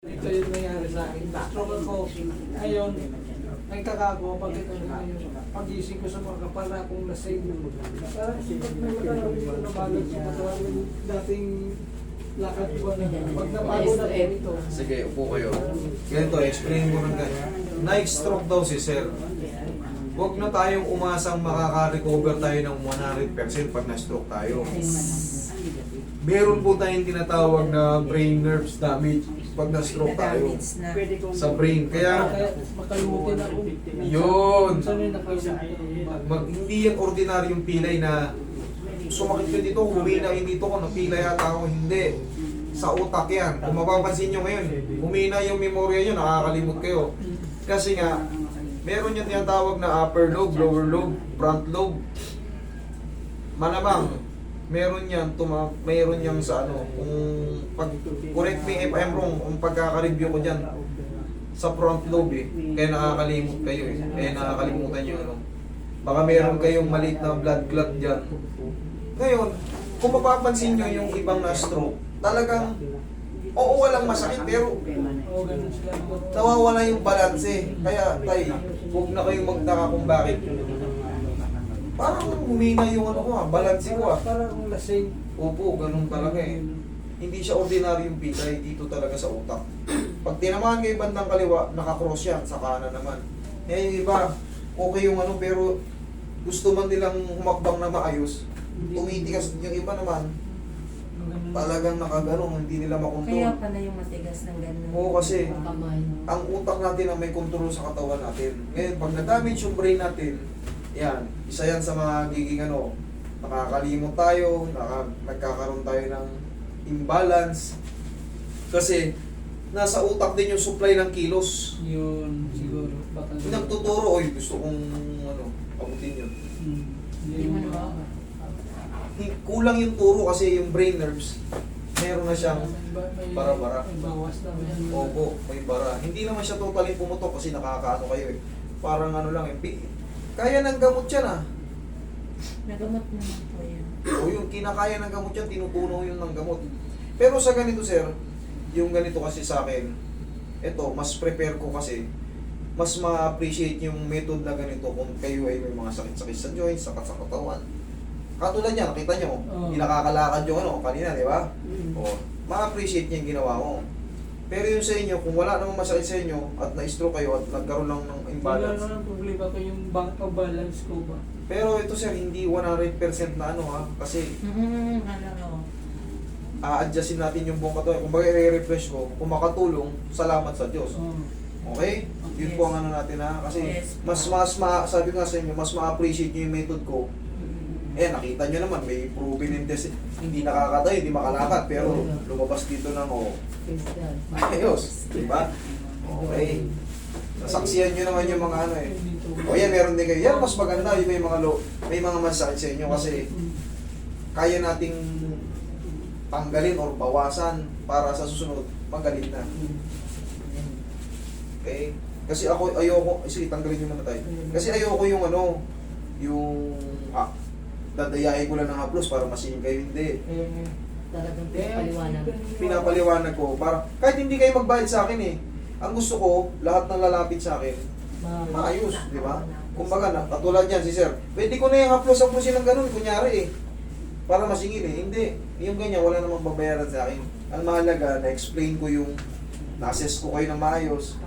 Ito yung nangyari sa akin. Stroke ako. Ngayon, nagtaka ako pag ito ngayon. Pag-ising ko sa mga kapala akong lasing. Parang pag may matalawin ko na balag sa matalawin dating lakad ko na. Pag nabago na ito. Sige, upo kayo. Ganito, explain mo rin ganyan. Na-stroke daw si sir. Huwag na tayong umasang makaka-recover tayo ng 100% pag na-stroke tayo. Meron po tayong tinatawag na brain nerves damage pag na-stroke tayo sa brain. Kaya, Makalimutin ako. yun. Saan yung nakalimutin? Hindi yan ordinaryong pilay na sumakit ka dito, humina yung dito ko, napilay yata ako. Hindi. Sa utak yan. Kung mapapansin nyo ngayon, humina yung memorya nyo, nakakalimot kayo. Kasi nga, meron yung tinatawag na upper lobe, lower lobe, front lobe. Malamang, meron yan, meron yan sa ano, kung correct me if I'm wrong, kung pagkaka-review ko dyan, sa front lobe eh, kaya nakakalimot kayo eh, kaya nakakalimutan nyo ano. Baka meron kayong maliit na blood clot dyan. Ngayon, kung mapapansin nyo yung ibang na-stroke, talagang, oo walang masakit, pero Oo, ganun sila. nawawala yung balance eh. Kaya tay, huwag na kayong magtaka kung bakit. Parang humina yung ano ko balance ko Parang akong lasing. Opo, ganun talaga eh. Hindi siya ordinaryong pilay, dito talaga sa utak. Pag tinamaan kayo bandang kaliwa, nakakross yan, sa kanan naman. Eh yung iba, okay yung ano, pero gusto man nilang humakbang na maayos, tumitikas. Yung iba naman, talagang nakaganong, hindi nila makontrol. Kaya pala yung matigas ng ganun. Oo, kasi kamay. ang utak natin ang may kontrol sa katawan natin. Ngayon, pag na-damage yung brain natin, yan, isa yan sa mga giging ano, nakakalimot tayo, nagkakaroon tayo ng imbalance. Kasi, nasa utak din yung supply ng kilos. Yun, siguro. Baka Nagtuturo, oy, gusto kong, ano, abutin yun. Hindi mo naman. Kulang yung turo kasi yung brain nerves, meron na siyang bara-bara. May bawas na. Opo, may bara. Hindi naman siya totally pumutok kasi nakakaano kayo eh. Parang ano lang eh. Kaya ng gamot yan ah. Nagamot naman po yan. O yung kinakaya ng gamot yan, tinutunaw yun ng gamot. Pero sa ganito sir, yung ganito kasi sa akin, eto, mas prepare ko kasi, mas ma-appreciate yung method na ganito kung kayo ay may mga sakit-sakit sa joints, sakit sa katawan. Katulad niya, nakita nyo, hindi nakakalakad yung ano, kanina, di ba? O, ma-appreciate niya yung ginawa mo. Pero yung sa inyo, kung wala namang masakit sa inyo, at na-stroke kayo, at nagkaroon lang ng Wala imbalance. na ng problema ko yung bank of balance ko ba. Pero ito sir, hindi 100% na ano ha, kasi Alam mo. a-adjustin natin yung buong katawan. Kung bagay i-refresh ko, kung makatulong, salamat sa Diyos. Okay? Yun po ang ano natin ha. Kasi Yes. sabi ko nga sa inyo, mas ma-appreciate nyo yung method ko. Eh, nakita nyo naman, may proven and test. Hindi nakakatayo, hindi makalakad, pero lumabas dito ng ayos. Diba? Okay. Nasaksiyan nyo naman yung mga ano eh. O yan, meron din kayo. Yan, mas maganda yung may mga masakit sa inyo kasi kaya nating tanggalin or bawasan para sa susunod, magaling na. Okay? Kasi ako, ayoko, sige, tanggalin nyo muna tayo. Kasi ayoko yung ano, yung, dadayain ko lang ng haplos para masingin kayo, hindi. Talagang pinapaliwanag. Pinapaliwanag ko, para, kahit hindi kayo magbayad sa akin eh, ang gusto ko, lahat ng lalapit sa akin, maayos, di ba? Kumbaga na, katulad yan si sir, pwede ko na yung haplos-haplosin ng ganun, kunyari eh, para masingin eh, hindi. Yung ganyan, wala namang babayaran sa akin. Ang mahalaga, na-explain ko yung, na-assess ko kayo ng maayos,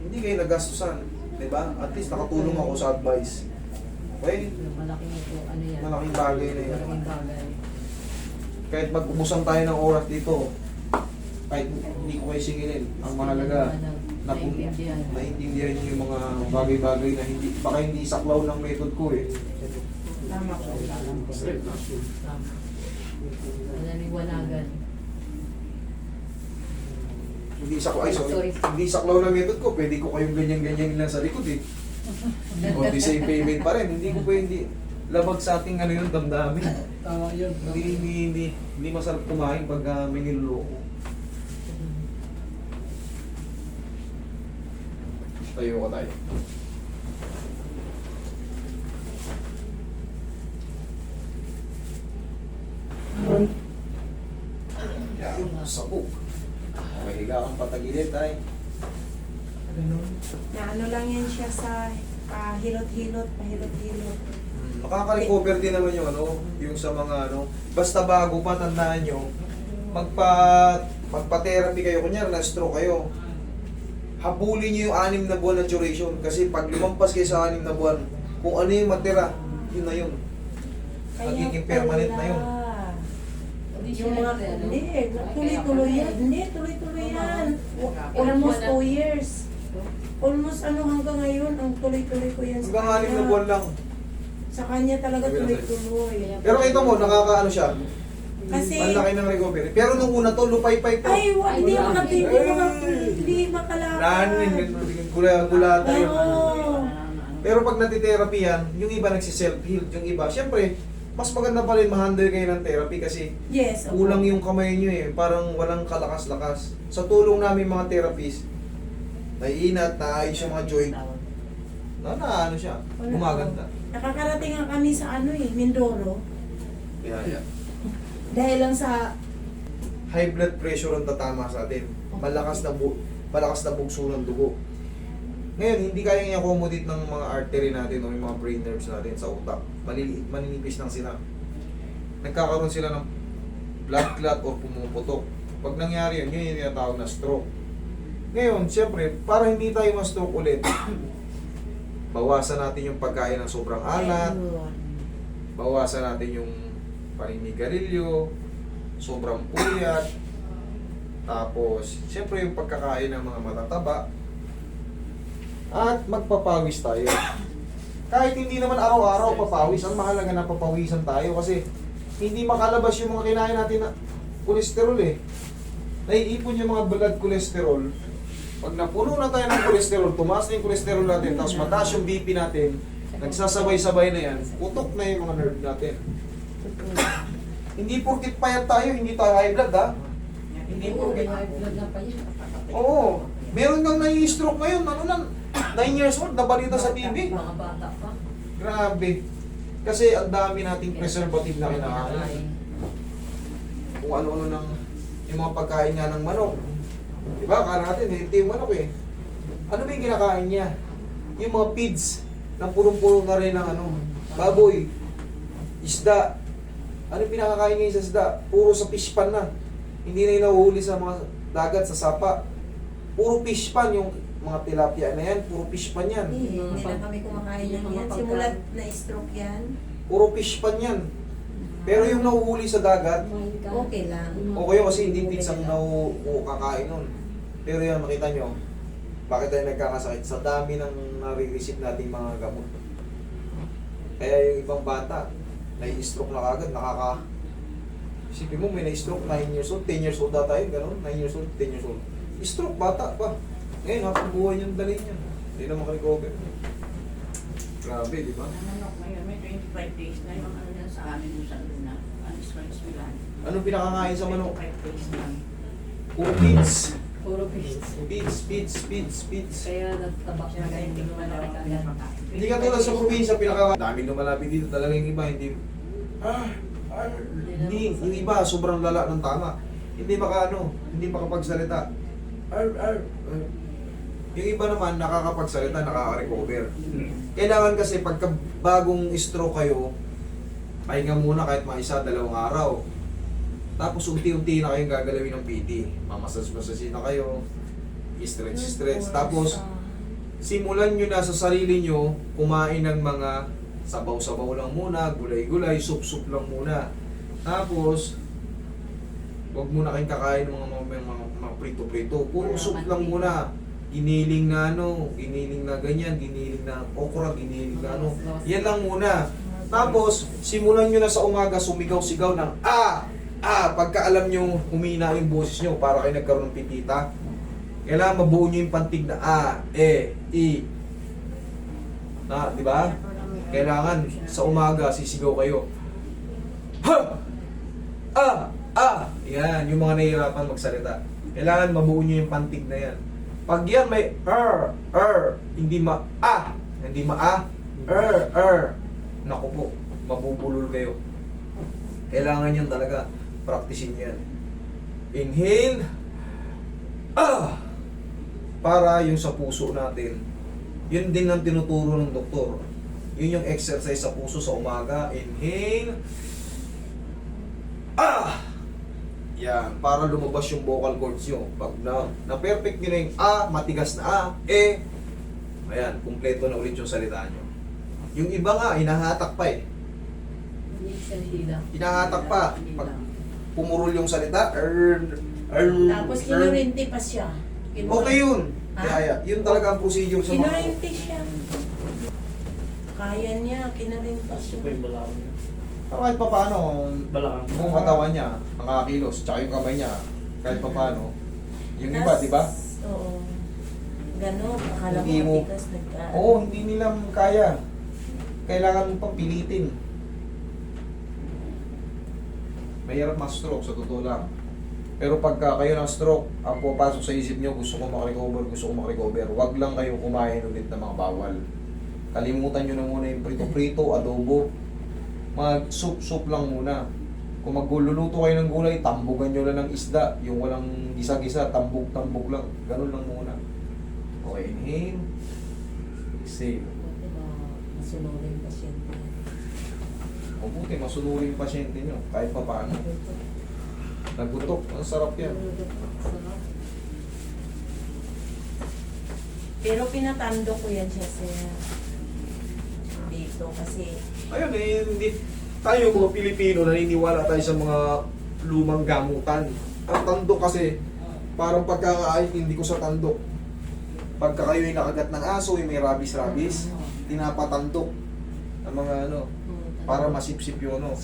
hindi kayo nagastusan, di ba? At least nakatulong ako sa advice. Okay? Malaking ito, ano yan? Malaking bagay na yun. Malaking bagay. Kahit mag-ubusan tayo ng oras dito, kahit hindi ko kayo singilin, ang mahalaga, naintindihan niyo yung mga bagay-bagay na hindi, baka hindi saklaw ng method ko eh. Tama ko. Tama. Naliwanagan. Hindi saklaw, ay sorry, Sorry. hindi saklaw ng method ko, pwede ko kayong ganyan-ganyan lang sa likod eh. O the same payment pa rin, hindi ko pwede labag sa ating ano yun, damdamin. Yun. Hindi masarap kumain pag may niloloko. Tayo ka tayo. Yan, sabog. Mahiga kang patagilid. Gilid tayo. Ganun. Na ano lang yan siya sa pahilot-hilot. Makaka-recover din naman yung ano, yung sa mga ano. Basta bago pa, tandaan nyo, magpa-therapy kayo. Kunyari, na-stroke kayo. Habulin nyo yung 6 na buwan na duration. Kasi pag lumampas kayo sa 6 na buwan, kung ano yung matira, yun na yun. Nagiging permanent na yun. Yung mga, tuloy-tuloy yan. Hindi, tuloy-tuloy yan. Almost 2 years. Almost hanggang ngayon, ang tuloy-tuloy ko yan sa Hanggang 6 na buwan lang. Sa kanya talaga tuloy-tuloy. Pero ito mo, nakakaano siya. Kasi, Ang laki ng recovery. Pero nung una to, lupay-pay to. ay, hindi makalakad. Gula tayo. Oo. Pero pag natitherapy yan, yung iba nagsiself-heal, yung iba, syempre, mas maganda pa rin ma-handle kayo ng therapy kasi Yes. opo. kulang yung kamay nyo eh, parang walang kalakas-lakas. Sa tulong namin mga therapists, naiinat, naayos yung mga joint, ano siya, gumaganda. Nakakarating nga kami sa Mindoro. Yeah. Dahil lang sa, High blood pressure ang tatama sa atin. Malakas na bugso ng dugo. Ngayon, hindi kaya i-accommodate ng mga artery natin o yung mga brain nerves natin sa utak. Maliliit, maninipis lang sila. Nagkakaroon sila ng blood clot o pumuputok. Pag nangyari yun, yun yung tinatawag na stroke. Ngayon, siyempre, para hindi tayo ma-stroke ulit, bawasan natin yung pagkain ng sobrang alat, bawasan natin yung paninigarilyo, sobrang puyat, tapos, siyempre yung pagkakain ng mga matataba, at magpapawis tayo. Kahit hindi naman araw-araw papawis, ang mahalaga na papawisan tayo kasi hindi makalabas yung mga kinain natin na kolesterol eh. Naiipon yung mga blood cholesterol. Pag napuno na tayo ng kolesterol, tumaas na yung kolesterol natin, tapos mataas yung BP natin, nagsasabay-sabay na yan, putok na yung mga nerve natin. Hindi porkit payat tayo, hindi tayo high blood ha. Hindi porkit. Oo. Meron kang nai-stroke ngayon, 9 years old, nabalita sa TV. Mga bata pa. Grabe. Kasi ang dami nating preservative na kinakain. Kung ano-ano ng yung mga pagkain nga ng manok. Diba? Akala natin, hindi yung manok eh. Ano ba yung kinakain niya? Yung mga feeds na purong-puro na rin ng baboy, isda. Ano yung pinakakain niya sa isda? Puro sa fish pan na. Hindi na yung nahuhuli sa mga dagat, sa sapa. Puro fish pan yung mga tilapia na yan, puro fish pan yan. hindi na kami kumakain yan. Simulat na stroke yan. Puro fish pan yan. Pero yung nahuhuli sa dagat, Okay lang. okay yun kasi hindi pits ang kakain nun. Pero yan, makita nyo, bakit tayo nagkakasakit? Sa dami ng nare-receive nating mga gamot. Kaya yung ibang bata, nai-stroke na kagad, isipin mo, may na-stroke, 9 years old, 10 years old na tayo, gano'n, 9 years old, 10 years old. Stroke, bata pa. Ngayon, habang buhay yung dali niya. Hindi na makarecover. Grabe, di ba? Ngayon, may 25 days na yung sa amin sa Luna. Anong pinakakain sa manok? 25 days lang. Puro feeds. Puro fish. Feeds. Kaya nagtabak na kayo, hindi ko man Hindi ka tulad sa probinsya, daming lumalapit dito talaga yung iba, hindi, hindi, yung iba, sobrang lala ng tama. Hindi hindi makapagsalita. Yung iba naman, nakakapagsalita, nakaka-recover. Kailangan kasi pagka bagong stroke kayo, pahinga muna kahit mga 1-2 araw. Tapos unti-unti na kayong gagalawin ng PT. Mamasas-masasin na kayo, stretch. Tapos, simulan nyo na sa sarili nyo, kumain ng mga sabaw-sabaw lang muna, gulay-gulay, sup-sup lang muna. Tapos, huwag muna kayong kakain ng mga prito-prito. Puro soup lang muna. Giniling na giniling na ganyan, giniling na okra, giniling na Yan lang muna. Tapos, simulan nyo na sa umaga, sumigaw-sigaw ng pagka alam nyo, humina yung boses nyo para kayo nagkaroon ng pitita. Kailangan mabuo nyo yung pantig na I. Di ba? Kailangan sa umaga, sisigaw kayo. Yan, yung mga nahihirapan magsalita. Kailangan mabuo nyo yung pantig na yan. Pag yan may hindi naku po, mabubulol kayo. Kailangan yan talaga, practicein yan. Inhale, para yung sa puso natin, yun din ang tinuturo ng doktor. Yun yung exercise sa puso sa umaga. Inhale. Yan, para lumabas yung vocal cords nyo. Pag na-perfect nyo na yung matigas na ayan, kumpleto na ulit yung salita nyo. Yung iba nga, hinahatak pa eh. Hinahatak pa. Pag pumurol yung salita, Tapos kinurinti pa siya. okay yun. Kaya, yun talaga ang procedure sa mga... Kinurinti siya. Kaya niya, kinurinti siya. Kahit pa paano, Balakang. buong katawan niya, nakakilos, tsaka yung kamay niya, kahit pa paano. Yung iba, di ba? Oo. Ganon, akala Hindi mo mo- matigas Oo, hindi nila kaya. Kailangan mo pang pilitin. Mahirap ma-stroke, sa totoo lang. Pero pagka kayo ng stroke, ang pupasok sa isip nyo, gusto ko makarecover. Huwag lang kayo kumain ulit ng mga bawal. Kalimutan nyo na muna yung prito-prito, adobo. Mag-soup lang muna. Kung magluluto kayo ng gulay, tambugan nyo lang ng isda. Yung walang gisa-gisa, tambog lang. Ganun lang muna. Okay, inhale. Exhale. Masunurin pasyente. Mabuti, masunurin yung pasyente nyo. Kahit pa paano. Nagutok. Ang sarap yan. Pero pinatando ko yan siya dito kasi Ayun eh, hindi. Tayo mga Pilipino, naniniwala tayo sa mga lumang gamutan. Ang tandok kasi, parang pagkakaintindi ko sa tandok. Pagka kayo ay nakagat ng aso, yung may rabies, tinapatandok. Ang mga ano, para masipsip yung ano.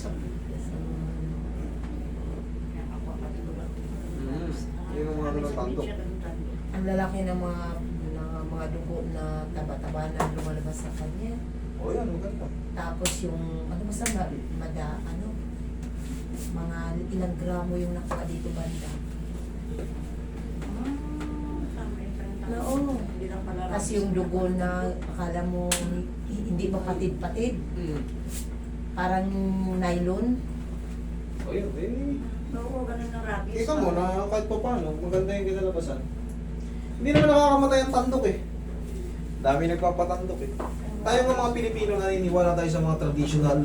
Yun ang mga ganun tandok. ang lalaki ng mga dugo na taba-taba na lumalabas sa kanya. O yan, maganda. Tapos yung basta mga ilang gramo yung nakuha dito banda. Oo. Kasi yung dugo na akala mo hindi pa patid-patid. Parang nylon. O yun, eh. Oo, ganun ang rabies. Kita mo na kahit pa paano, maganda yung kinalabasan. Hindi naman nakakamatay ang tandok eh. Dami nagpapatandok eh. Tayo mga Pilipino naniniwala tayo sa mga traditional.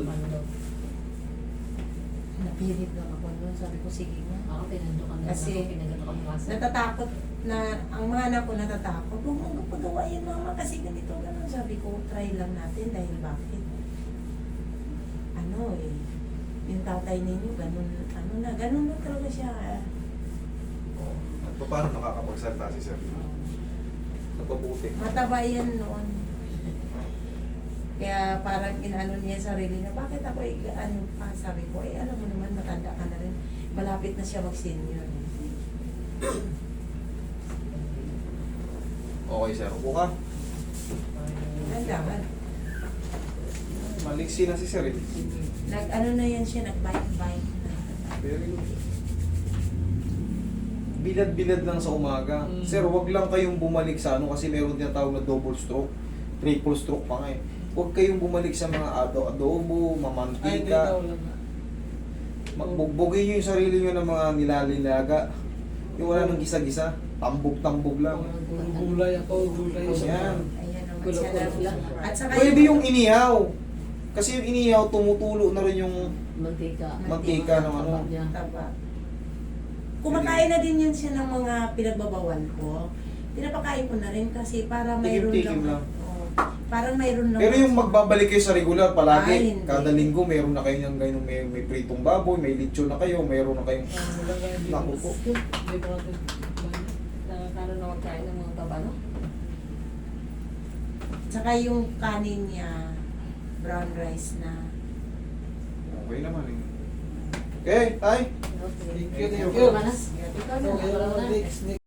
Napilit lang ako doon. Sabi ko, sige nga. Ako pinandukan na Kasi, ako, pinagatukan mo kasi. Natatakot na, ang mga anak ko natatakot. Huwag mo pagawa yan mama kasi ganito, gano'n. Sabi ko, try lang natin dahil bakit? Yung tatay ninyo, ganun na talaga siya. At paano nakakapagsalita si Sir? Napabuti. Mataba yan noon. Kaya parang inaano niya sarili na, bakit ako sabi ko, alam mo naman, matanda ka na rin. Malapit na siya mag-senior. Okay Sir, upo ka. Nandaman. Maliksi na si Sir eh. Na yan siya, nag-bike. Very good. Bilad-bilad lang sa umaga. Sir, wag lang kayong bumalik sa ano kasi meron din tawag na double stroke. Triple stroke pa nga eh. Huwag kayong bumalik sa mga adobo, Ay, hindi mamantika. daw lang. Magbugbugin nyo yung sarili nyo ng mga nilalinaga. Yung wala nang gisa-gisa. Tambog-tambog lang. Gulay ako, gulay sa Yan. Ayan naman Gulo siya ko. lang. At saka Pwede yung inihaw. Kasi yung inihaw, tumutulo na rin yung Mantika. mantika ng ano. Taba niya. taba. Kumakain na din yan siya ng mga pinagbabawal ko. Pinapakain ko na rin kasi para mayroon Tikim-tikim lang. Oo. Parang mayroon lang. Pero yung magbabalik kayo sa regular Ay, palagi, hindi. kada linggo meron na kayo ng ganyan, may pritong baboy, may lechon na kayo, meron na kayong naku po. Hindi pa natin. Nakakano na magkain ng mga taba, no? Tsaka yung kanin niya, brown rice na. Okay naman eh. Okay, tay. Okay. Thank you, thank Thank you. Manas? Ikaw na. Okay, Wala na. next.